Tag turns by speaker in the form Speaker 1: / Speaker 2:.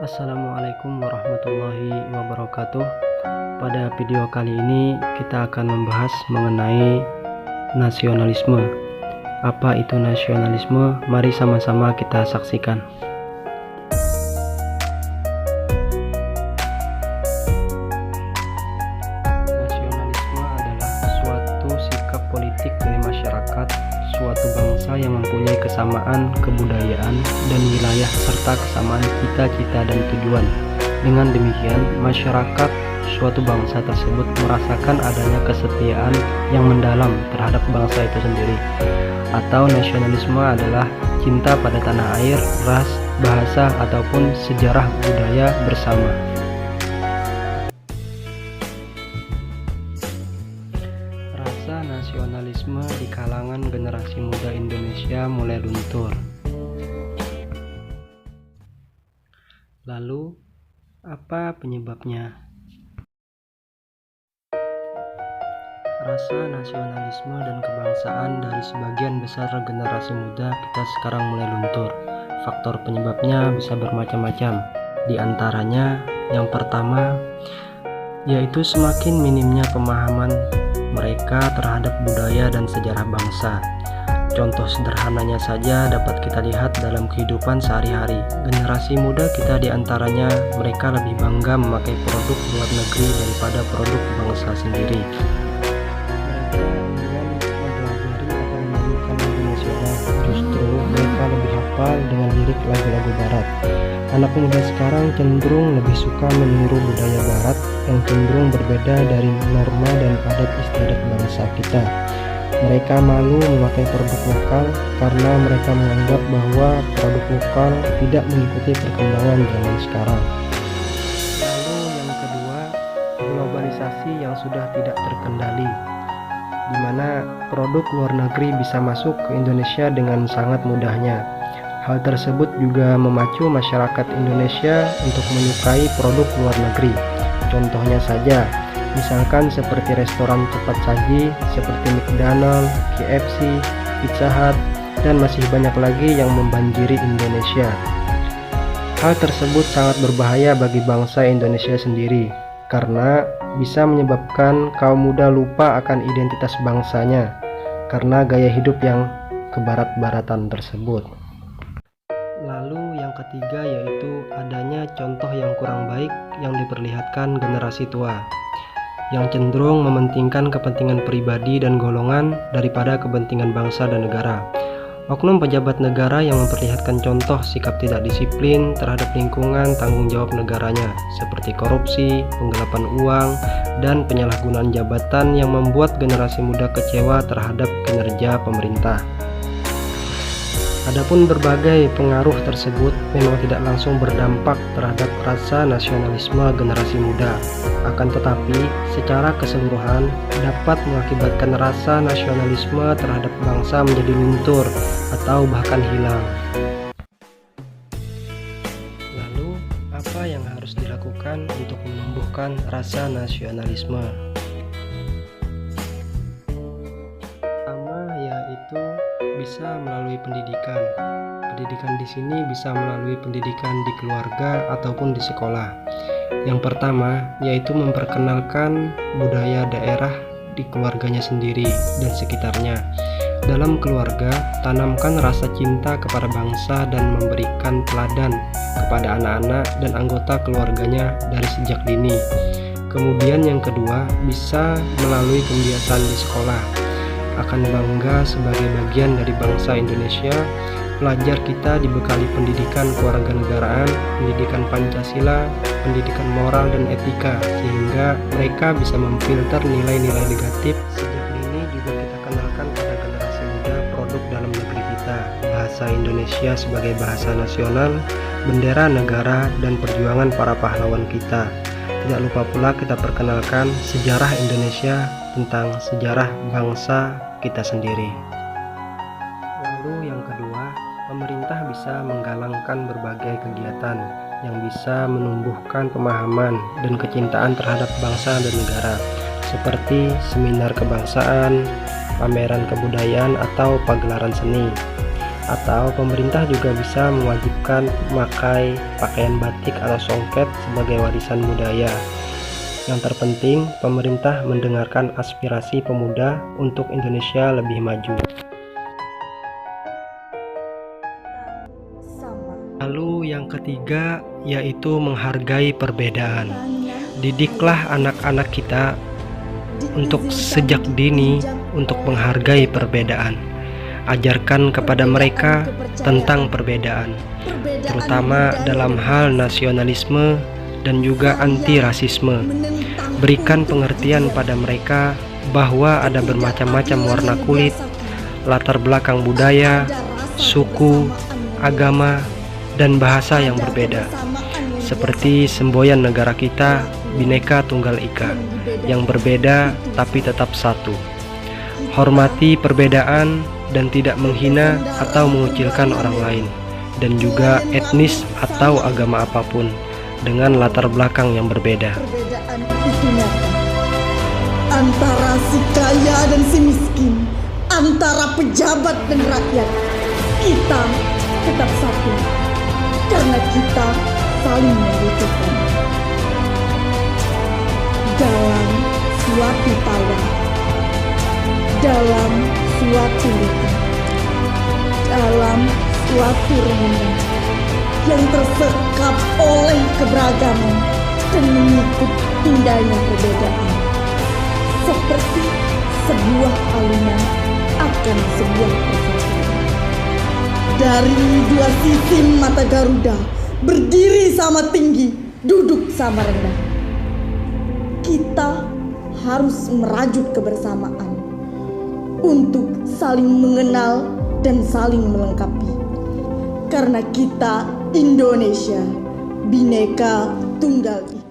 Speaker 1: Assalamualaikum warahmatullahi wabarakatuh. Pada video kali ini kita akan membahas mengenai nasionalisme. Apa itu nasionalisme? Mari sama-sama kita saksikan. Nasionalisme adalah suatu sikap politik dari masyarakat suatu bangsa yang mempunyai kesamaan kebudayaan dan wilayah serta kesamaan cita-cita dan tujuan. Dengan demikian, masyarakat suatu bangsa tersebut merasakan adanya kesetiaan yang mendalam terhadap bangsa itu sendiri. Atau nasionalisme adalah cinta pada tanah air, ras, bahasa, ataupun sejarah budaya bersama. Rasa nasionalisme di kalangan generasi muda Indonesia mulai luntur. Lalu, apa penyebabnya? Rasa nasionalisme dan kebangsaan dari sebagian besar generasi muda kita sekarang mulai luntur. Faktor penyebabnya bisa bermacam-macam. Di antaranya, yang pertama, yaitu semakin minimnya pemahaman mereka terhadap budaya dan sejarah bangsa. Contoh sederhananya saja dapat kita lihat dalam kehidupan sehari-hari. Generasi muda kita diantaranya mereka lebih bangga memakai produk luar negeri daripada produk bangsa sendiri. Mereka dengan mempelajari atau menyanyikan lagu nasional, justru mereka lebih hafal dengan lirik lagu-lagu barat. Anak muda sekarang cenderung lebih suka meniru budaya barat yang cenderung berbeda dari norma dan adat istiadat bangsa kita. Mereka malu memakai produk lokal karena mereka menganggap bahwa produk lokal tidak mengikuti perkembangan zaman sekarang. Lalu yang kedua, globalisasi yang sudah tidak terkendali, di mana produk luar negeri bisa masuk ke Indonesia dengan sangat mudahnya. Hal tersebut juga memacu masyarakat Indonesia untuk menyukai produk luar negeri. Contohnya saja, misalkan seperti restoran cepat saji seperti McDonald, KFC, Pizza Hut, dan masih banyak lagi yang membanjiri Indonesia. Hal tersebut sangat berbahaya bagi bangsa Indonesia sendiri, karena bisa menyebabkan kaum muda lupa akan identitas bangsanya, karena gaya hidup yang kebarat-baratan tersebut. Lalu yang ketiga yaitu adanya contoh yang kurang baik yang diperlihatkan generasi tua, yang cenderung mementingkan kepentingan pribadi dan golongan daripada kepentingan bangsa dan negara. Oknum pejabat negara yang memperlihatkan contoh sikap tidak disiplin terhadap lingkungan tanggung jawab negaranya, seperti korupsi, penggelapan uang, dan penyalahgunaan jabatan yang membuat generasi muda kecewa terhadap kinerja pemerintah. Adapun berbagai pengaruh tersebut memang tidak langsung berdampak terhadap rasa nasionalisme generasi muda. Akan tetapi, secara keseluruhan dapat mengakibatkan rasa nasionalisme terhadap bangsa menjadi luntur atau bahkan hilang. Lalu, apa yang harus dilakukan untuk menumbuhkan rasa nasionalisme? Pertama, yaitu bisa melalui pendidikan. Pendidikan di sini bisa melalui pendidikan di keluarga ataupun di sekolah. Yang pertama yaitu memperkenalkan budaya daerah di keluarganya sendiri dan sekitarnya. Dalam keluarga, tanamkan rasa cinta kepada bangsa dan memberikan teladan kepada anak-anak dan anggota keluarganya dari sejak dini. Kemudian yang kedua, bisa melalui pembiasan di sekolah. Akan bangga sebagai bagian dari bangsa Indonesia, pelajar kita dibekali pendidikan kewarganegaraan, pendidikan Pancasila, pendidikan moral dan etika, sehingga mereka bisa memfilter nilai-nilai negatif. Sejak dini juga kita kenalkan pada generasi muda produk dalam negeri kita, bahasa Indonesia sebagai bahasa nasional, bendera negara, dan perjuangan para pahlawan kita. Tidak lupa pula kita perkenalkan sejarah Indonesia tentang sejarah bangsa kita sendiri. Lalu yang kedua, pemerintah bisa menggalangkan berbagai kegiatan yang bisa menumbuhkan pemahaman dan kecintaan terhadap bangsa dan negara, seperti seminar kebangsaan, pameran kebudayaan, atau pagelaran seni. Atau pemerintah juga bisa mewajibkan memakai pakaian batik atau songket sebagai warisan budaya. Yang terpenting, pemerintah mendengarkan aspirasi pemuda untuk Indonesia lebih maju. Lalu yang ketiga yaitu menghargai perbedaan. Didiklah anak-anak kita untuk sejak dini untuk menghargai perbedaan. Ajarkan kepada mereka tentang perbedaan, terutama dalam hal nasionalisme dan juga anti-rasisme. Berikan pengertian pada mereka bahwa ada bermacam-macam warna kulit, latar belakang budaya, suku, agama, dan bahasa yang berbeda. Seperti semboyan negara kita, Bhinneka Tunggal Ika, yang berbeda tapi tetap satu. Hormati perbedaan dan tidak menghina atau mengucilkan orang lain, dan juga etnis atau agama apapun dengan latar belakang yang berbeda.
Speaker 2: Perbedaan itu nyata antara si kaya dan si miskin, antara pejabat dan rakyat. Kita tetap satu karena kita saling membutuhkan. Dalam suatu tawa, dalam suatu luka, dalam suatu renungan yang tersekap oleh keberagaman dan mengikut indahnya perbedaan, seperti sebuah alunan akan sebuah persatuan. Dari dua sisi mata Garuda, berdiri sama tinggi, duduk sama rendah. Kita harus merajut kebersamaan untuk saling mengenal dan saling melengkapi. Karena kita Indonesia, Bhinneka Tunggal Ika.